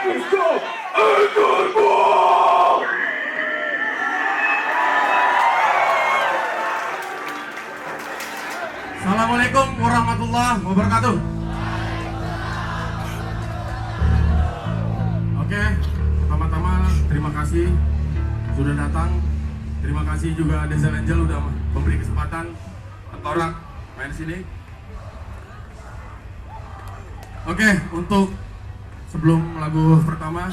Assalamualaikum warahmatullahi wabarakatuh. Oke, pertama-tama terima kasih sudah datang. Terima kasih juga Desert Angel udah memberi kesempatan Torak main sini. Oke, untuk sebelum lagu pertama,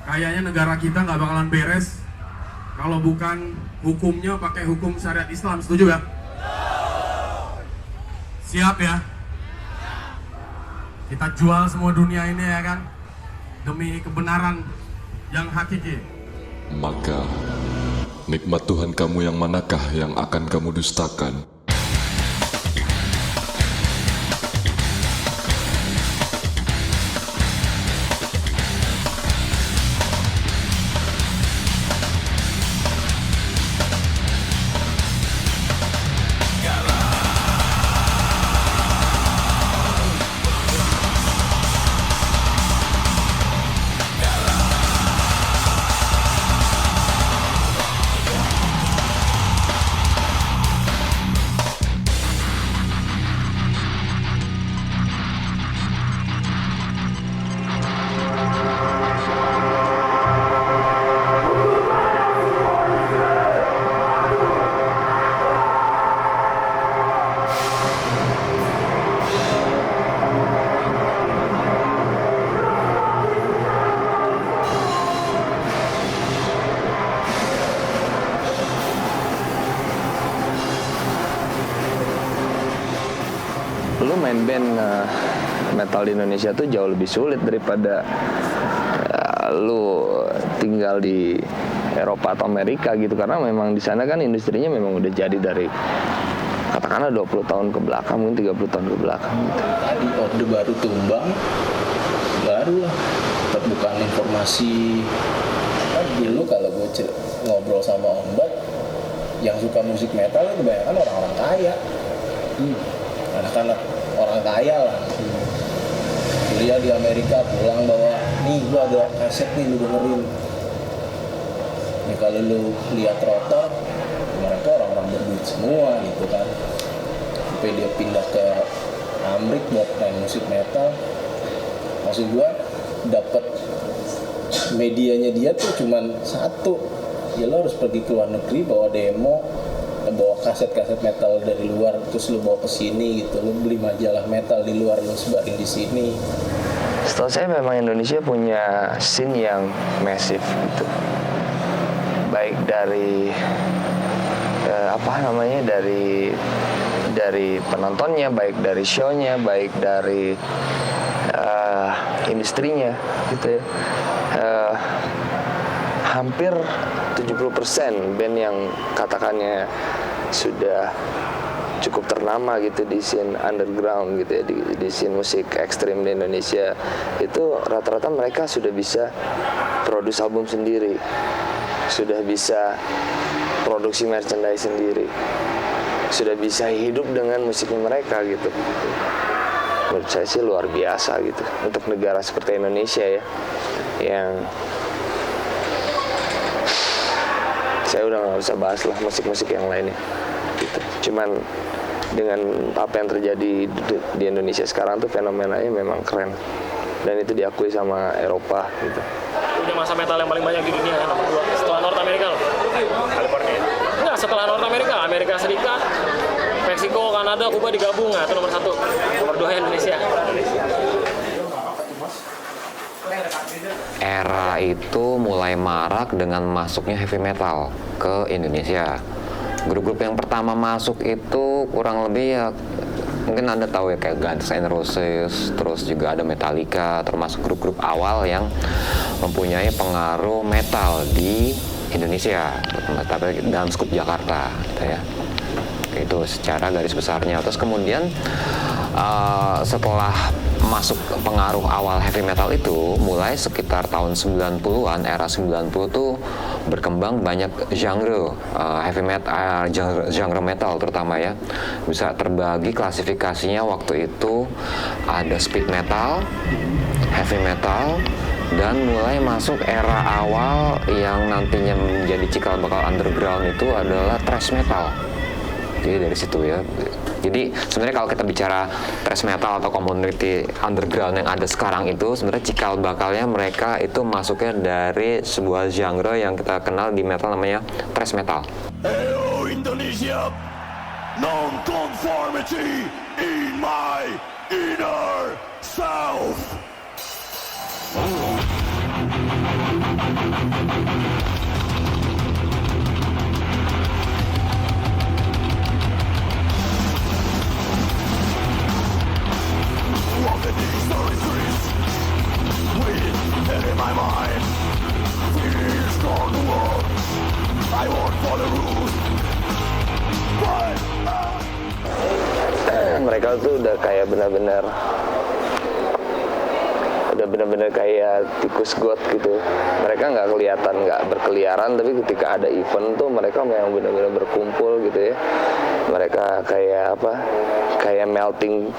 kayaknya negara kita nggak bakalan beres kalau bukan hukumnya pakai hukum syariat Islam. Setuju ya? Siap ya? Kita jual semua dunia ini ya kan, demi kebenaran yang hakiki. Maka nikmat Tuhan kamu yang manakah yang akan kamu dustakan? Lu main band metal di Indonesia tuh jauh lebih sulit daripada lu tinggal di Eropa atau Amerika gitu, karena memang di sana kan industrinya memang udah jadi dari katakanlah 20 tahun ke belakang, mungkin 30 tahun ke belakang gitu. Tadi Orde Baru tumbang, baru lah permukaan informasi. Kan dulu kalau gue ngobrol sama Om Bad, yang suka musik metal itu kebanyakan orang-orang kaya. Anak-anak orang kaya lah. Kuliah di Amerika, pulang bawa, nih gua ada kaset nih, lu dengerin. Nih kalau lu lihat rotor, mereka orang-orang berduit semua gitu kan. Sampai dia pindah ke Amerika buat main musik metal. Maksud gua dapat medianya dia tuh cuman satu. Ya lo harus pergi ke luar negeri bawa demo, bawa kaset-kaset metal dari luar, terus lu bawa ke sini gitu. Lu beli majalah metal di luar, lu sebarin di sini. Setahu saya memang Indonesia punya scene yang massive gitu, baik dari dari penontonnya, baik dari show-nya, baik dari industrinya gitu ya. Hampir 70% band yang katakannya sudah cukup ternama gitu di scene underground gitu ya, di scene musik ekstrim di Indonesia, itu rata-rata mereka sudah bisa produce album sendiri, sudah bisa produksi merchandise sendiri, sudah bisa hidup dengan musiknya mereka gitu. Menurut saya sih luar biasa gitu untuk negara seperti Indonesia ya, yang saya udah nggak usah bahas lah musik-musik yang lainnya gitu. Cuman dengan apa yang terjadi di Indonesia sekarang tuh fenomenanya memang keren, dan itu diakui sama Eropa gitu. Udah masa metal yang paling banyak di dunia kan, nomor 2 setelah North America loh. California. Enggak, setelah North America, Amerika Serikat, Meksiko, Kanada, Kuba digabung, nah itu nomor 1. Nomor 2 Indonesia. Era itu mulai marak dengan masuknya heavy metal ke Indonesia. Grup-grup yang pertama masuk itu kurang lebih ya, mungkin Anda tahu ya, kayak Guns N' Roses, terus juga ada Metallica, termasuk grup-grup awal yang mempunyai pengaruh metal di Indonesia, tapi dalam skup Jakarta gitu ya. Itu secara garis besarnya. Terus kemudian setelah masuk pengaruh awal heavy metal itu, mulai sekitar tahun 90-an, era 90 tuh berkembang banyak genre heavy metal, genre metal terutama ya. Bisa terbagi klasifikasinya waktu itu ada speed metal, heavy metal, dan mulai masuk era awal yang nantinya menjadi cikal bakal underground itu adalah thrash metal. Jadi dari situ ya. Jadi sebenarnya kalau kita bicara thrash metal atau community underground yang ada sekarang itu sebenarnya cikal bakalnya mereka itu masuknya dari sebuah genre yang kita kenal di metal namanya thrash metal. Hello Indonesia, non-conformity in my inner self. Walking these story streets with hell in my mind. Fears torn the world. I won't follow rules. But Mereka tuh udah kayak benar-benar kayak tikus got gitu. Mereka nggak kelihatan, nggak berkeliaran, tapi ketika ada event tuh mereka memang benar-benar berkumpul gitu ya. Mereka kayak apa? Kayak melting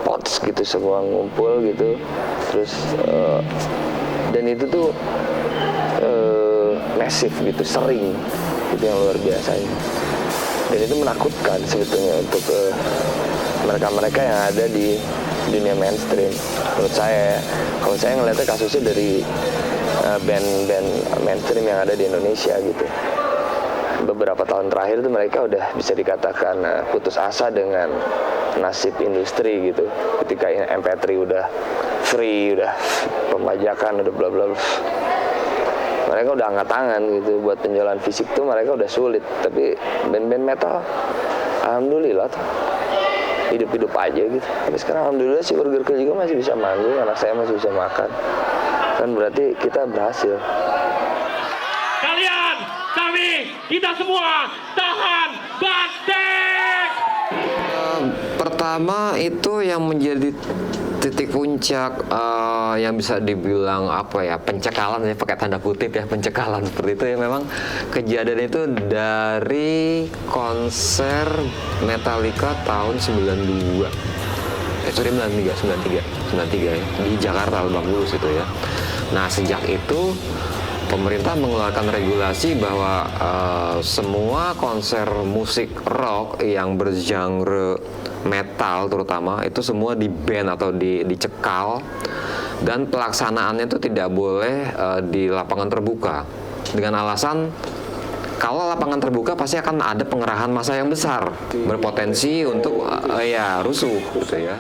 pots gitu, semua ngumpul gitu. Terus dan itu tuh masif gitu, sering, itu yang luar biasa ya. Dan itu menakutkan sebetulnya untuk mereka-mereka yang ada di dunia mainstream. Menurut saya, kalau saya ngeliatnya kasusnya dari band-band mainstream yang ada di Indonesia gitu. Beberapa tahun terakhir itu mereka udah bisa dikatakan putus asa dengan nasib industri gitu. Ketika MP3 udah free, udah pembajakan, udah bla bla bla. Mereka udah angkat tangan gitu, buat penjualan fisik tuh mereka udah sulit. Tapi band-band metal, alhamdulillah tuh hidup-hidup aja gitu. Tapi sekarang alhamdulillah si Burger Kill juga masih bisa manggung, anak saya masih bisa makan. Kan berarti kita berhasil. Kalian, kami, kita semua tahan banting! Pertama itu yang menjadi titik puncak yang bisa dibilang apa ya, pencekalan ya, pakai tanda kutip ya, pencekalan seperti itu ya. Memang kejadian itu dari konser Metallica tahun 92 93 ya, di Jakarta Lebak Bulus itu ya. Nah sejak itu pemerintah mengeluarkan regulasi bahwa semua konser musik rock yang bergenre metal terutama itu semua di-ban atau dicekal, dan pelaksanaannya itu tidak boleh di lapangan terbuka, dengan alasan kalau lapangan terbuka pasti akan ada pengerahan massa yang besar, berpotensi untuk ya rusuh gitu ya.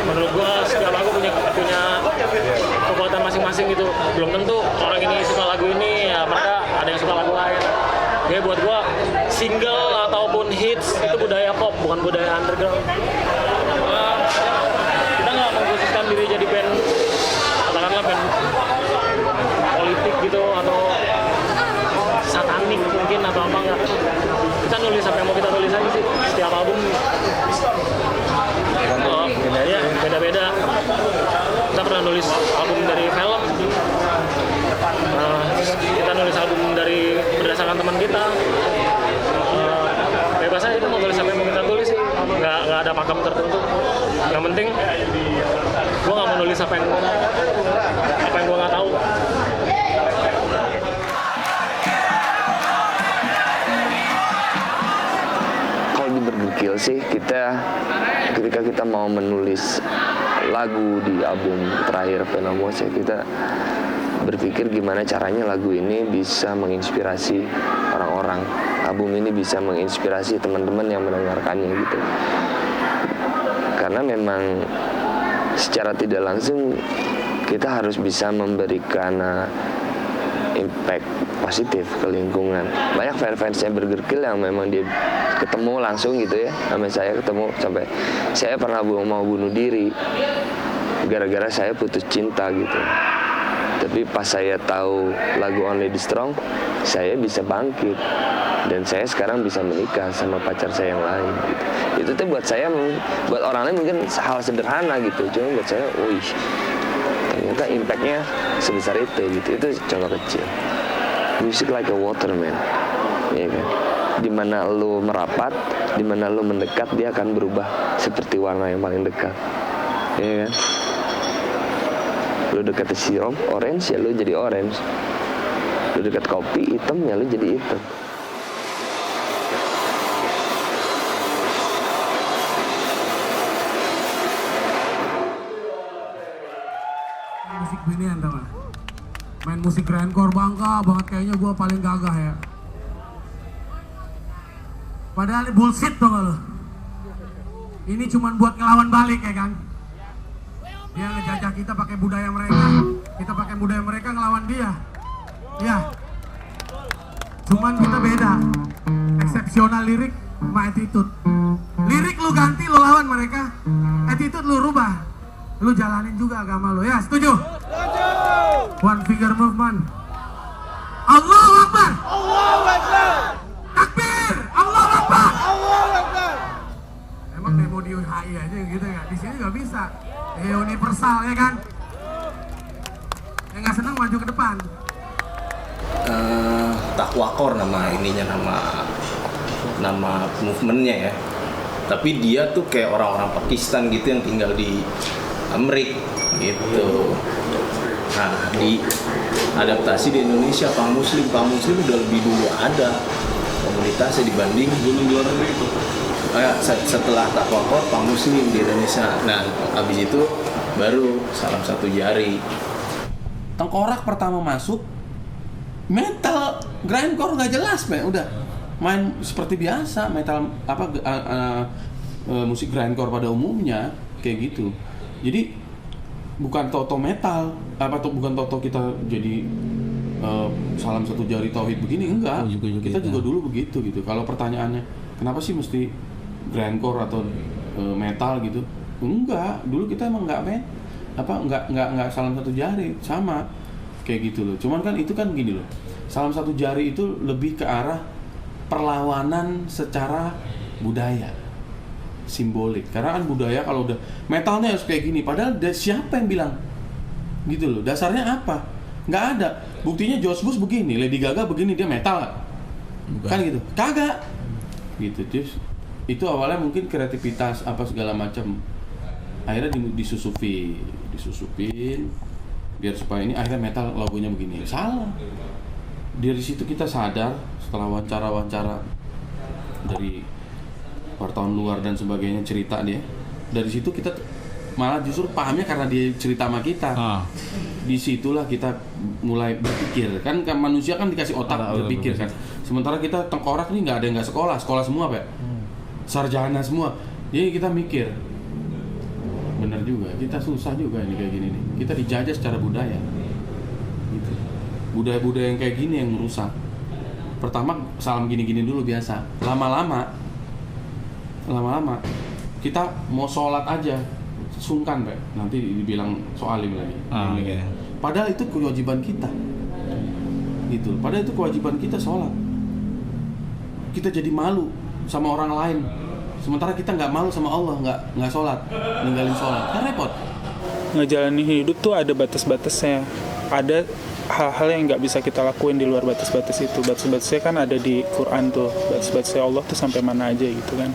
Menurut gua setiap lagu punya kekuatan masing-masing gitu. Belum tentu orang ini suka lagu ini, ya mereka ada yang suka lagu lain. Jadi buat gua single ataupun hits itu budaya pop, bukan budaya underground. Kita nggak mengkhususkan diri jadi band, katakanlah band politik gitu atau satanik mungkin atau apa, enggak. Kita nulis apa yang mau kita tulis aja sih. Setiap album ya beda-beda. Kita pernah nulis album dari film, kita nulis album dari berdasarkan teman kita. Bebas aja, itu mau tulis apa yang mau kita tulis sih, nggak ada pakem tertentu. Yang penting gue nggak mau nulis apa yang gue nggak tahu. Kalau di Burger Kill sih, ketika kita mau menulis lagu di album terakhir Venomous ya, kita berpikir gimana caranya lagu ini bisa menginspirasi orang-orang, album ini bisa menginspirasi teman-teman yang mendengarkannya gitu. Karena memang secara tidak langsung kita harus bisa memberikan impact positif ke lingkungan. Banyak fans-fansnya Burger Kill yang memang dia ketemu langsung gitu ya, sama saya ketemu sampai saya pernah mau bunuh diri gara-gara saya putus cinta gitu. Tapi pas saya tahu lagu Only the Strong, saya bisa bangkit dan saya sekarang bisa menikah sama pacar saya yang lain gitu. Itu tuh buat saya, buat orang lain mungkin hal sederhana gitu, cuma buat saya, wih, ternyata impactnya sebesar itu gitu. Itu contoh kecil. Music like a water, man, ya kan? Dimana lu merapat, dimana lu mendekat, dia akan berubah seperti warna yang paling dekat, ya kan? Lu dekat ke sirup orange, ya lu jadi orange. Lu dekat kopi hitam, ya lu jadi hitam. Musik binian tau gak? Main musik grindcore bangga banget, kayaknya gue paling gagah ya. Padahal ini bullshit tau gak lo? Ini cuman buat ngelawan balik ya kan? Dia ngejajah kita pakai budaya mereka, kita pakai budaya mereka ngelawan dia. Ya. Cuman kita beda. Eksepsional lirik sama attitude. Lirik lu ganti, lu lawan mereka. Attitude lu rubah. Lu jalanin juga agama lu, ya setuju? One finger movement. Allahu Akbar. Allahu Akbar. Takbir. Allahu Akbar. Allahu Akbar. Emang demo di HI aja gitu ya? Di sini nggak bisa. Universal ya kan? Yang nggak seneng maju ke depan. Takwakor nama ininya, nama movementnya ya. Tapi dia tuh kayak orang-orang Pakistan gitu yang tinggal di Amerika gitu. Nah, di adaptasi di Indonesia Pang Muslim udah lebih dulu ada komunitasnya dibanding dulu luar negeri itu. Setelah Takwakor Pang Muslim di Indonesia. Nah, habis itu baru Salam Satu Jari. Tengkorak pertama masuk metal grindcore nggak jelas, udah main seperti biasa metal musik grindcore pada umumnya kayak gitu. Jadi bukan toto metal bukan toto kita jadi Salam Satu Jari Tauhid begini, enggak. Kita juga dulu begitu gitu. Kalau pertanyaannya kenapa sih mesti grindcore atau metal gitu, enggak, dulu kita emang enggak Salam Satu Jari sama kayak gitu loh. Cuman kan itu kan gini loh, Salam Satu Jari itu lebih ke arah perlawanan secara budaya, simbolik. Karena kan budaya kalau udah metalnya harus kayak gini, padahal siapa yang bilang gitu loh, dasarnya apa? Nggak ada buktinya. Josh Bush begini, Lady Gaga begini, dia metal kan gitu? Kagak gitu. Terus itu awalnya mungkin kreativitas apa segala macam, akhirnya disusupin biar supaya ini akhirnya metal logonya begini. Salah. Dari situ kita sadar setelah wawancara dari wartawan luar dan sebagainya, cerita dia. Dari situ kita malah justru pahamnya karena dia cerita sama kita. Disitulah kita mulai berpikir. Kan manusia kan dikasih otak berpikir kan. Sementara kita tengkorak nih nggak ada yang nggak sekolah semua Pak. Sarjana semua. Jadi kita mikir, bener juga, kita susah juga ini kayak gini nih. Kita dijajah secara budaya. Gitu. Budaya-budaya yang kayak gini yang merusak. Pertama salam gini-gini dulu biasa. Lama-lama kita mau sholat aja sungkan Pak. Nanti dibilang soalim lagi. Okay. Padahal itu kewajiban kita. Gitu. Padahal itu kewajiban kita sholat. Kita jadi malu sama orang lain. Sementara kita nggak malu sama Allah, nggak sholat, ninggalin sholat, kan repot. Ngejalanin hidup tuh ada batas-batasnya. Ada hal-hal yang nggak bisa kita lakuin di luar batas-batas itu. Batas-batasnya kan ada di Quran tuh. Batas-batasnya Allah tuh sampai mana aja gitu kan.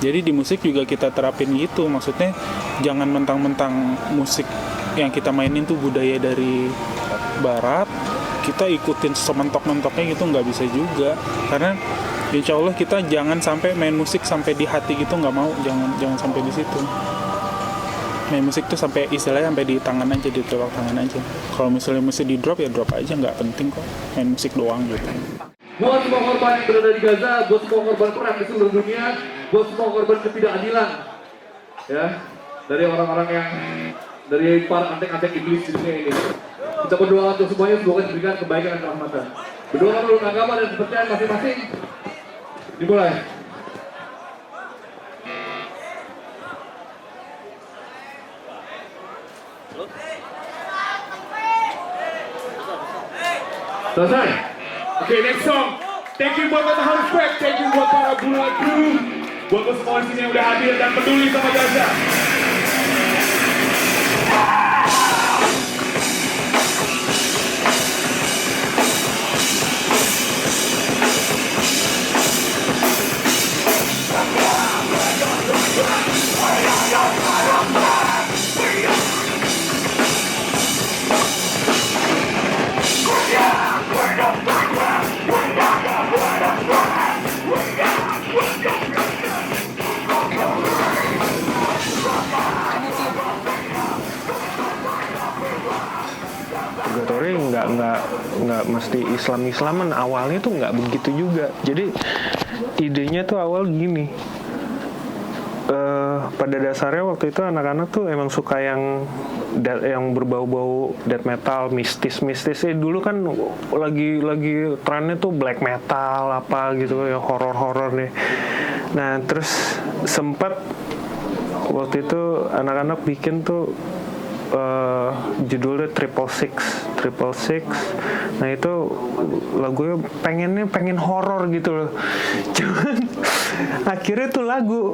Jadi di musik juga kita terapin gitu. Maksudnya jangan mentang-mentang musik yang kita mainin tuh budaya dari Barat, kita ikutin sementok-mentoknya gitu, nggak bisa juga. Karena insya Allah kita jangan sampai main musik sampai di hati gitu, nggak mau, jangan sampai di situ. Main musik tuh sampai istilahnya sampai di tangan aja, di telapak tangan aja. Kalau misalnya mesti di drop ya drop aja, nggak penting kok. Main musik doang gitu. Buat semua korban yang berada di Gaza, buat semua korban perang di seluruh dunia, buat semua korban ketidakadilan, ya, dari orang-orang yang dari para antek-antek iblis di dunia ini. Kita berdoa untuk semuanya, semoga diberikan kebaikan dan rahmatan. Berdoa menurut agama dan kepercayaan masing-masing. Dimulai. Selesai. Oke, next song. Thank you buat Matahari Respect, thank you buat para Bulan Crew, buat semua di sini yang udah hadir dan peduli sama Gaza. Purgatory nggak mesti Islam-Islaman, awalnya tuh nggak begitu juga. Jadi idenya tuh awal gini, pada dasarnya waktu itu anak-anak tuh emang suka yang berbau-bau death metal, mistis. Dulu kan lagi trennya tuh black metal apa gitu ya, horor nih. Nah terus sempat waktu itu anak-anak bikin tuh judulnya Triple Six. Nah itu lagunya pengen horor gitu loh. Cuman akhirnya tuh lagu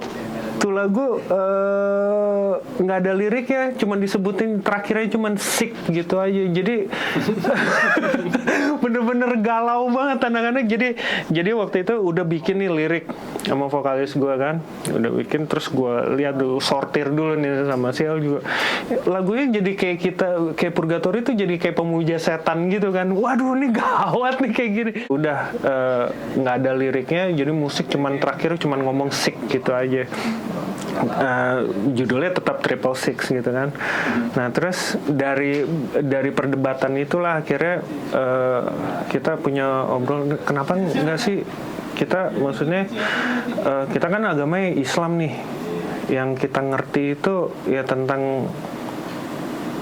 nggak ada liriknya, cuman disebutin terakhirnya cuman sick gitu aja. Jadi bener-bener galau banget anak-anak. Jadi waktu itu udah bikin nih lirik sama vokalis gue kan, udah bikin, terus gue lihat dulu, sortir dulu nih sama Sial juga. Lagunya jadi kayak Purgatory tuh jadi kayak pemuja setan gitu kan. Waduh ini gawat nih kayak gini. Udah nggak ada liriknya, jadi musik cuman terakhir cuman ngomong sick gitu aja. Judulnya tetap Triple Six gitu kan. Nah terus dari perdebatan itulah akhirnya kita punya obrol, kenapa nggak sih kita, maksudnya kita kan agamanya Islam nih, yang kita ngerti itu ya tentang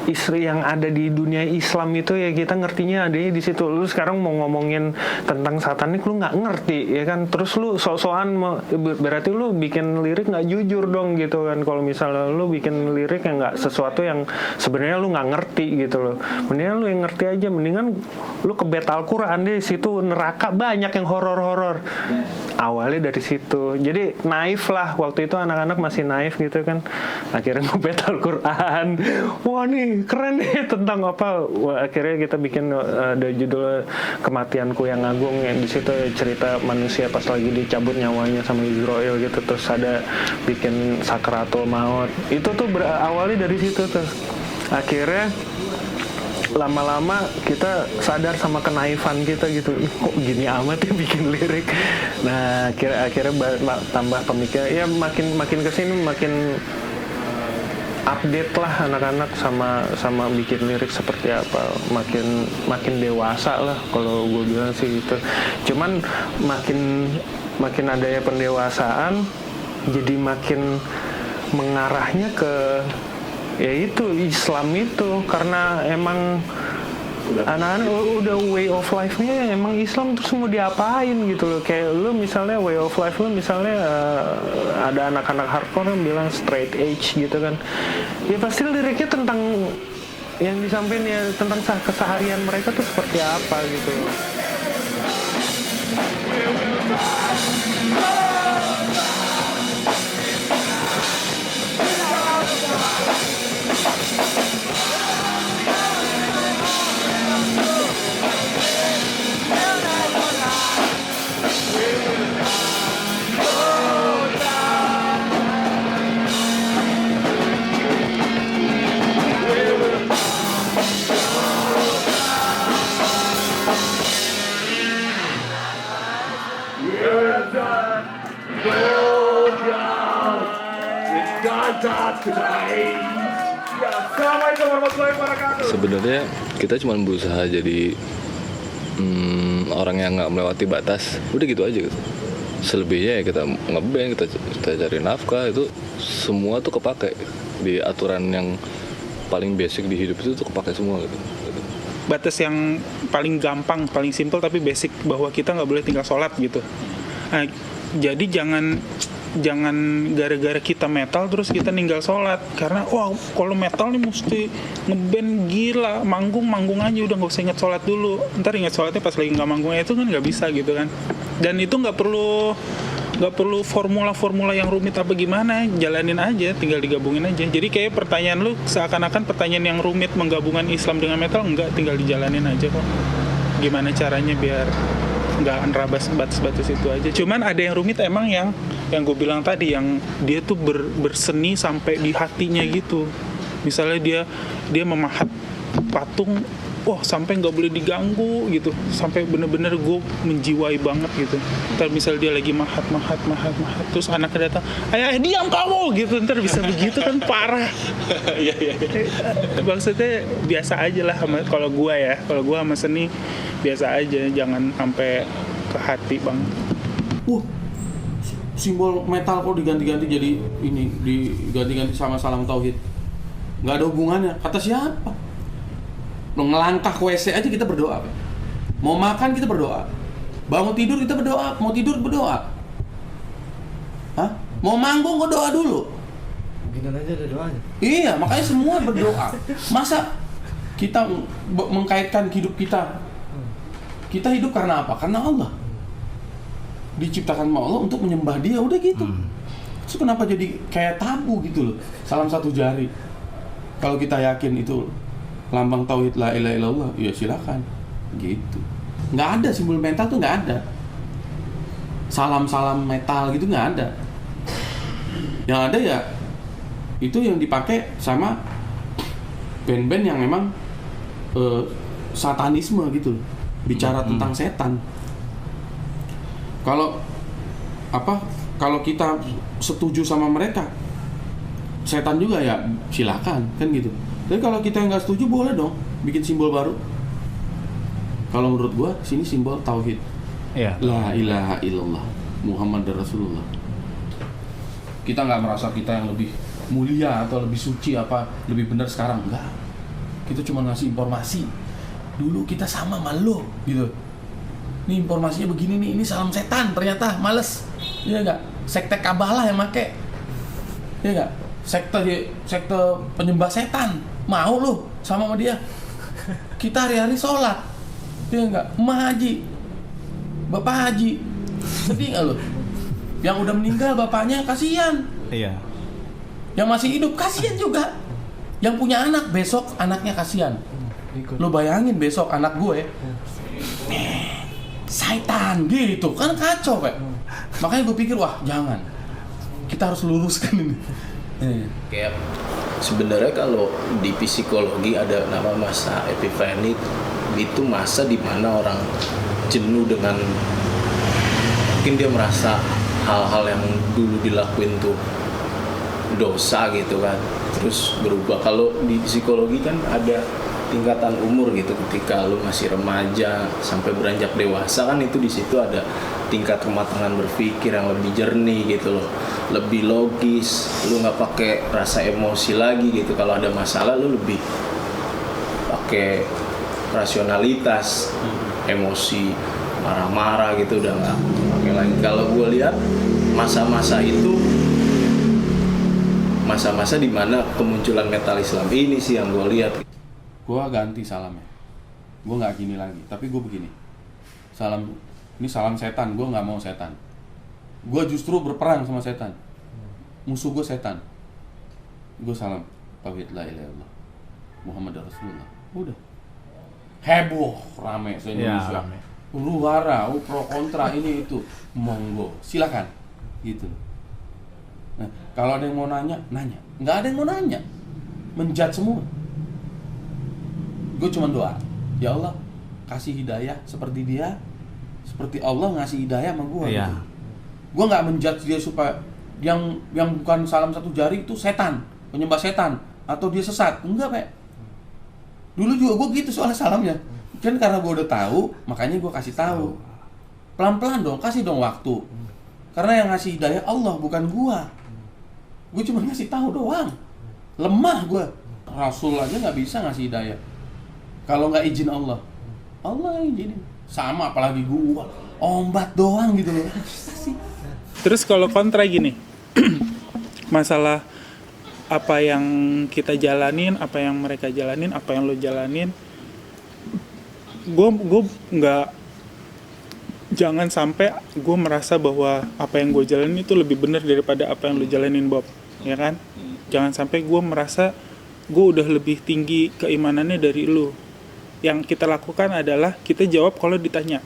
istri yang ada di dunia Islam itu ya kita ngertinya adanya di situ. Lu sekarang mau ngomongin tentang satanik lu nggak ngerti ya kan, terus lu sok-sokan berarti lu bikin lirik nggak jujur dong gitu kan. Kalau misalnya lu bikin lirik yang nggak sesuatu yang sebenarnya lu nggak ngerti gitu loh, mendingan lu yang ngerti aja, mendingan lu ke bet Al-Quran deh, situ neraka banyak yang horor. Awalnya dari situ, jadi naif lah waktu itu, anak-anak masih naif gitu kan. Akhirnya ngebet Al-Quran, wah nih keren nih tentang apa. Wah, akhirnya kita bikin ada judul Kematianku yang Agung, yang di situ cerita manusia pas lagi dicabut nyawanya sama Israel gitu. Terus ada bikin Sakratul Maut, itu tuh awalnya dari situ tuh. Akhirnya lama-lama kita sadar sama kenaifan kita gitu, kok gini amat ya bikin lirik. Nah akhirnya tambah pemikiran ya, makin kesini makin update lah anak-anak sama bikin lirik seperti apa, makin dewasa lah kalau gue bilang sih gitu. Cuman makin adanya pendewasaan, jadi makin mengarahnya ke ya itu Islam itu, karena emang anak-anak udah way of life-nya emang Islam, terus mau diapain gitu loh. Kayak lu misalnya way of life lu misalnya ada anak-anak hardcore yang bilang straight edge gitu kan, ya pasti liriknya tentang yang disampaikan ya tentang keseharian mereka tuh seperti apa gitu loh. Sebenarnya kita cuma berusaha jadi orang yang nggak melewati batas, udah gitu aja gitu. Selebihnya ya kita ngeband, kita cari nafkah, itu semua tuh kepake di aturan yang paling basic di hidup itu tuh kepake semua gitu. batas yang paling gampang, paling simpel tapi basic, bahwa kita nggak boleh tinggal sholat gitu. Nah, jadi jangan gara-gara kita metal terus kita ninggal sholat, karena wah kalau metal nih mesti ngeband gila, manggung aja udah nggak usah ingat sholat dulu, ntar ingat sholatnya pas lagi nggak manggungnya, itu kan nggak bisa gitu kan. Dan itu nggak perlu formula yang rumit apa gimana, jalanin aja, tinggal digabungin aja. Jadi kayak pertanyaan lu seakan-akan pertanyaan yang rumit menggabungkan Islam dengan metal, enggak, tinggal dijalanin aja kok. Gimana caranya biar nggak nerabas batas-batas itu aja. Cuman ada yang rumit emang yang gue bilang tadi, yang dia tuh berseni sampai di hatinya gitu. Misalnya dia memahat patung, wah sampai nggak boleh diganggu gitu, sampai bener-bener gue menjiwai banget gitu. Ntar misal dia lagi mahat, terus anaknya datang, ayah diam kamu gitu, ntar bisa begitu kan parah. Maksudnya biasa aja lah, kalau gue sama seni biasa aja, jangan sampai ke hati banget. Simbol metal kok diganti-ganti jadi ini, diganti-ganti sama salam tauhid, nggak ada hubungannya. Kata siapa? Ngelangkah ke WC aja kita berdoa. Mau makan kita berdoa. Bangun tidur kita berdoa. Mau tidur berdoa. Hah? Mau manggung kok doa dulu. Mungkin aja ada doanya. Iya, makanya semua berdoa. Masa kita mengkaitkan hidup kita? Kita hidup karena apa? Karena Allah. Diciptakan sama Allah untuk menyembah Dia, udah gitu. Terus kenapa jadi kayak tabu gitu loh? Salam satu jari. Kalau kita yakin itu lambang tauhid la ilaha illallah, ya silakan gitu. Nggak ada simbol metal tuh, nggak ada. Salam metal gitu nggak ada. Yang ada ya itu yang dipakai sama band-band yang memang satanisme gitu, bicara tentang setan. Kalau kita setuju sama mereka, setan juga ya silakan kan gitu. Tapi kalau kita yang nggak setuju, boleh dong bikin simbol baru. Kalau menurut gua, sini simbol tauhid. Iya. La ilaha illallah Muhammad Rasulullah. Kita nggak merasa kita yang lebih mulia atau lebih suci apa lebih benar sekarang, enggak. Kita cuma ngasih informasi. Dulu kita sama lo gitu. Nih informasinya begini nih, ini salam setan ternyata, males. Iya nggak? Sekte Kabalah yang make. Iya nggak? Sekte penyembah setan. Mau lu sama dia? Kita hari-hari sholat, ya enggak? Emak haji, bapak haji, sedih nggak lu? Yang udah meninggal bapaknya kasihan. Iya. Yang masih hidup kasihan juga. Yang punya anak besok anaknya kasihan. Lu bayangin besok anak gue, setan gitu kan, kacau Pak. Makanya gue pikir wah jangan. Kita harus luruskan ini. Kayak sebenarnya kalau di psikologi ada nama masa epifani, itu masa di mana orang jenuh dengan mungkin dia merasa hal-hal yang dulu dilakuin tuh dosa gitu kan, terus berubah. Kalau di psikologi kan ada tingkatan umur gitu, ketika lu masih remaja sampai beranjak dewasa kan, itu di situ ada tingkat kematangan berpikir yang lebih jernih gitu loh, lebih logis, lu nggak pakai rasa emosi lagi gitu. Kalau ada masalah lu lebih pakai rasionalitas, emosi marah-marah gitu udah nggak pakai lagi. Kalau gue lihat masa-masa itu masa-masa di mana kemunculan metal Islam ini sih yang gue lihat. Gue ganti salamnya, gue nggak gini lagi, tapi gue begini, salam ini salam setan, gue nggak mau setan, gue justru berperang sama setan, musuh gue setan, gue salam tauhid la ilaha illallah Muhammad Rasulullah, udah heboh rame se-Indonesia, huru-hara, pro kontra ini itu, monggo silakan gitu. Nah kalau ada yang mau nanya, nggak ada yang mau nanya, menjat semua. Gue cuma doa, ya Allah kasih hidayah seperti dia, seperti Allah ngasih hidayah sama gue. Iya. Gitu. Gue nggak menjudge dia supaya yang bukan salam satu jari itu setan, penyembah setan, atau dia sesat, enggak Pak. Dulu juga gue gitu soal salamnya, kan karena gue udah tahu, makanya gue kasih tahu. Pelan-pelan dong, kasih dong waktu. Karena yang ngasih hidayah Allah bukan gue. Gue cuma ngasih tahu doang. Lemah gue. Rasul aja nggak bisa ngasih hidayah. Kalau nggak izin Allah yang izinin. Sama apalagi gua ombat doang gitu loh. Terus kalau kontra gini, masalah apa yang kita jalanin, apa yang mereka jalanin, apa yang lo jalanin, gue nggak, jangan sampai gue merasa bahwa apa yang gue jalanin itu lebih benar daripada apa yang lo jalanin, Bob, ya kan? Jangan sampai gue merasa gue udah lebih tinggi keimanannya dari lo. Yang kita lakukan adalah kita jawab kalau ditanya.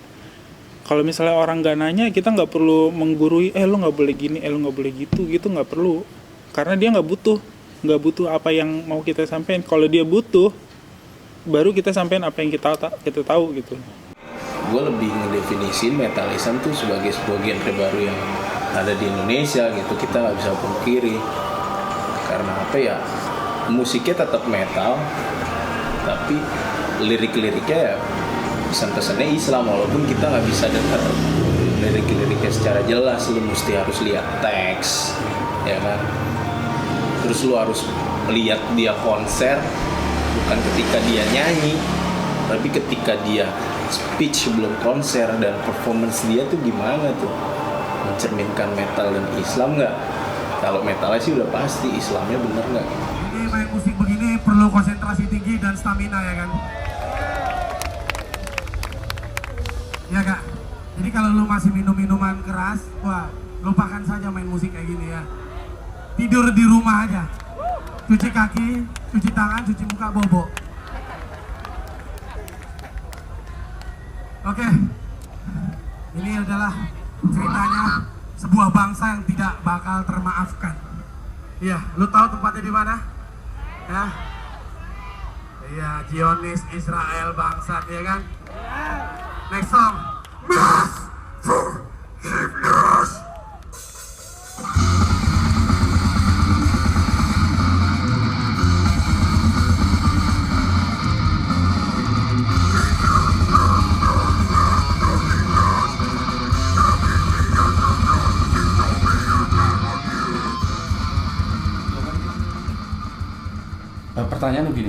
Kalau misalnya orang nggak nanya, kita nggak perlu menggurui, lo nggak boleh gini, lo nggak boleh gitu nggak perlu. Karena dia nggak butuh apa yang mau kita sampaikan. Kalau dia butuh, baru kita sampaikan apa yang kita tahu gitu. Gue lebih ngedefinisin metalism tuh sebagai sebuah genre baru yang ada di Indonesia gitu. Kita nggak bisa pungkiri. Karena apa ya? Musiknya tetap metal, tapi lirik-liriknya ya pesan-pesannya Islam, walaupun kita nggak bisa dengar lirik-liriknya secara jelas. Lu mesti harus lihat teks, ya kan? Terus lu harus lihat dia konser, bukan ketika dia nyanyi, tapi ketika dia speech sebelum konser, dan performance dia tuh gimana tuh, mencerminkan metal dan Islam nggak? Kalau metalnya sih udah pasti, Islamnya bener nggak? Ini main musik begini perlu konsentrasi tinggi dan stamina, ya kan? Ya kak, jadi kalau lu masih minum minuman keras, wah lupakan saja main musik kayak gini ya. Tidur di rumah aja, cuci kaki, cuci tangan, cuci muka, bobo. Oke, ini adalah ceritanya sebuah bangsa yang tidak bakal termaafkan. Iya, lu tahu tempatnya di mana? Ya, iya, Zionis, Israel, bangsat, ya kan? Next song, Mass Forgiveness. Pertanyaannya gini,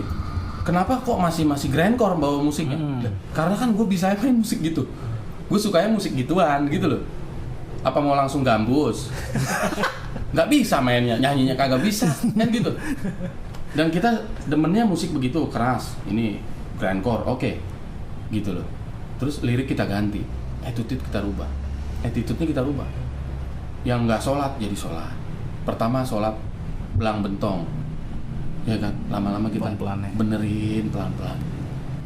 kenapa kok masih grindcore bawa musiknya? Karena kan gue bisa main musik gitu, gue sukanya musik gituan gitu loh. Apa mau langsung gambus? Nggak bisa mainnya, nyanyinya kagak bisa kan gitu. Dan kita demennya musik begitu keras, ini grindcore, oke, gitu loh. Terus lirik kita ganti, attitude kita rubah, attitude-nya kita rubah. Yang nggak sholat jadi sholat. Pertama sholat belang bentong, ya kan, lama-lama kita benerin pelan-pelan.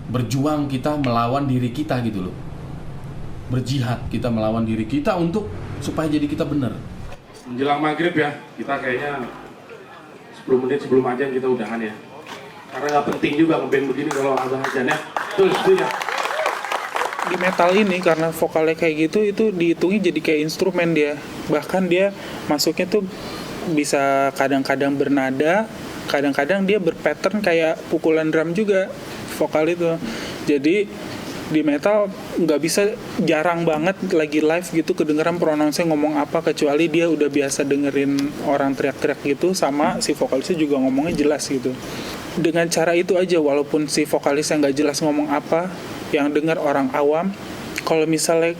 Berjuang kita melawan diri kita gitu loh. Berjihad kita melawan diri kita untuk supaya jadi kita bener. Menjelang maghrib ya, kita kayaknya 10 menit sebelum ajan kita udahan ya. Karena nggak penting juga ngeband begini kalau ada ajan ya. Terus ya. Di metal ini karena vokalnya kayak gitu, itu dihitungnya jadi kayak instrumen dia. Bahkan dia masuknya tuh bisa kadang-kadang bernada, kadang-kadang dia berpattern kayak pukulan drum juga vokal itu. Jadi di metal nggak bisa, jarang banget lagi live gitu kedengeran pronounce-nya ngomong apa, kecuali dia udah biasa dengerin orang teriak-teriak gitu, sama si vokalisnya juga ngomongnya jelas gitu. Dengan cara itu aja, walaupun si vokalisnya nggak jelas ngomong apa, yang dengar orang awam, kalau misalnya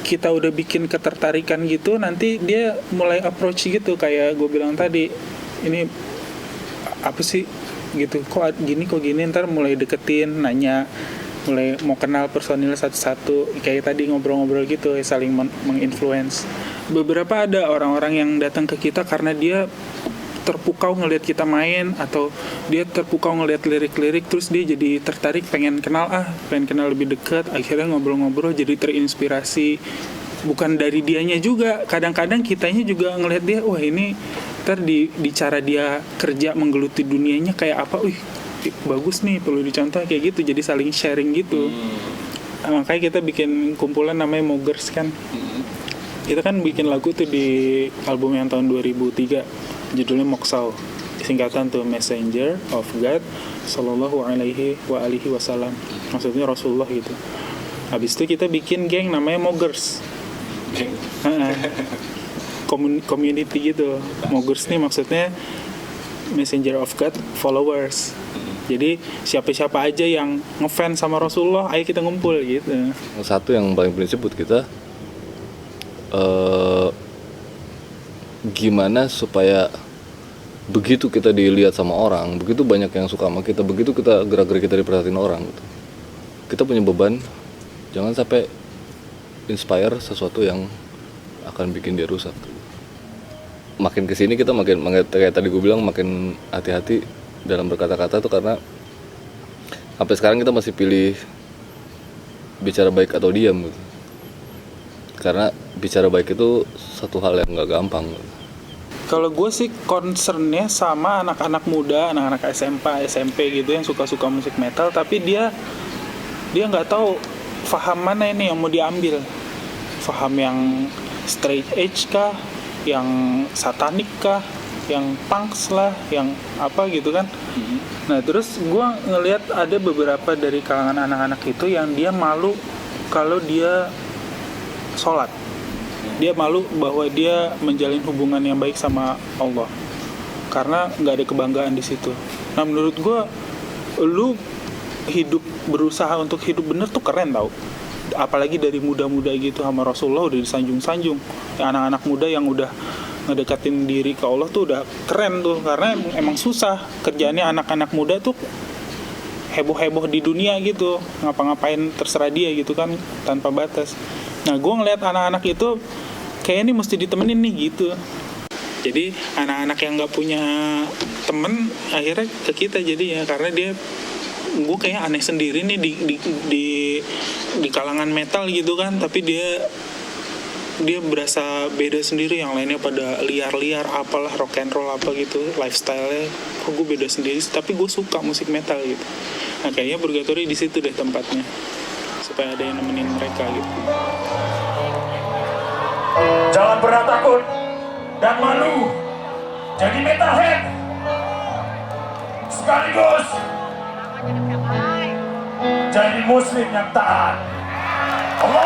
kita udah bikin ketertarikan gitu, nanti dia mulai approach gitu, kayak gue bilang tadi, ini apa sih gitu, kok gini, ntar mulai deketin, nanya, mulai mau kenal personil satu-satu, kayak tadi ngobrol-ngobrol gitu, saling menginfluence. Beberapa ada orang-orang yang datang ke kita karena dia terpukau ngelihat kita main, atau dia terpukau ngelihat lirik-lirik, terus dia jadi tertarik, pengen kenal lebih dekat, akhirnya ngobrol-ngobrol jadi terinspirasi. Bukan dari dianya juga, kadang-kadang kitanya juga ngelihat dia, wah ini ntar di cara dia kerja menggeluti dunianya kayak apa, bagus nih, perlu dicontoh kayak gitu, jadi saling sharing gitu. Makanya kita bikin kumpulan namanya Moggers kan. Kita kan bikin lagu tuh di album yang tahun 2003, judulnya Moksau, singkatan tuh Messenger of God Sallallahu Alaihi Wasallam, maksudnya Rasulullah gitu. Habis itu kita bikin geng namanya Moggers, community gitu. Moggers nih maksudnya Messenger of God followers. Jadi siapa-siapa aja yang ngefans sama Rasulullah, ayo kita ngumpul gitu. Satu yang paling prinsip buat kita, gimana supaya begitu kita dilihat sama orang, begitu banyak yang suka sama kita, begitu kita gerak-gerik kita diperhatiin orang gitu. Kita punya beban, jangan sampai inspire sesuatu yang akan bikin dia rusak. Makin kesini kita makin kayak tadi gue bilang, makin hati-hati dalam berkata-kata tuh, karena sampai sekarang kita masih pilih bicara baik atau diam gitu. Karena bicara baik itu satu hal yang nggak gampang. Kalau gue sih concernnya sama anak-anak muda, anak-anak SMP gitu yang suka-suka musik metal, tapi dia nggak tahu faham mana ini yang mau diambil. Faham yang straight edge kah, yang satanik kah, yang punks lah, yang apa gitu kan. Nah terus gue ngelihat ada beberapa dari kalangan anak-anak itu yang dia malu kalau dia sholat. Dia malu bahwa dia menjalin hubungan yang baik sama Allah karena nggak ada kebanggaan di situ. Nah menurut gue, lu berusaha untuk hidup bener tuh keren tau. Apalagi dari muda-muda gitu sama Rasulullah udah disanjung-sanjung. Ya, anak-anak muda yang udah ngedekatin diri ke Allah tuh udah keren tuh, karena emang susah kerjaannya anak-anak muda tuh heboh-heboh di dunia gitu, ngapa-ngapain terserah dia gitu kan, tanpa batas. Nah gue ngeliat anak-anak itu kayak ini mesti ditemenin nih gitu. Jadi anak-anak yang nggak punya temen akhirnya ke kita jadi ya, karena gue kayak aneh sendiri nih di kalangan metal gitu kan, tapi dia berasa beda sendiri, yang lainnya pada liar-liar apalah, rock and roll apa gitu lifestyle-nya, kok gue beda sendiri, tapi gue suka musik metal gitu. Nah kayaknya Purgatory di situ deh tempatnya, supaya ada yang nemenin mereka gitu. Jangan pernah takut dan malu jadi metalhead, sekaligus jadi muslim yang taat. Allah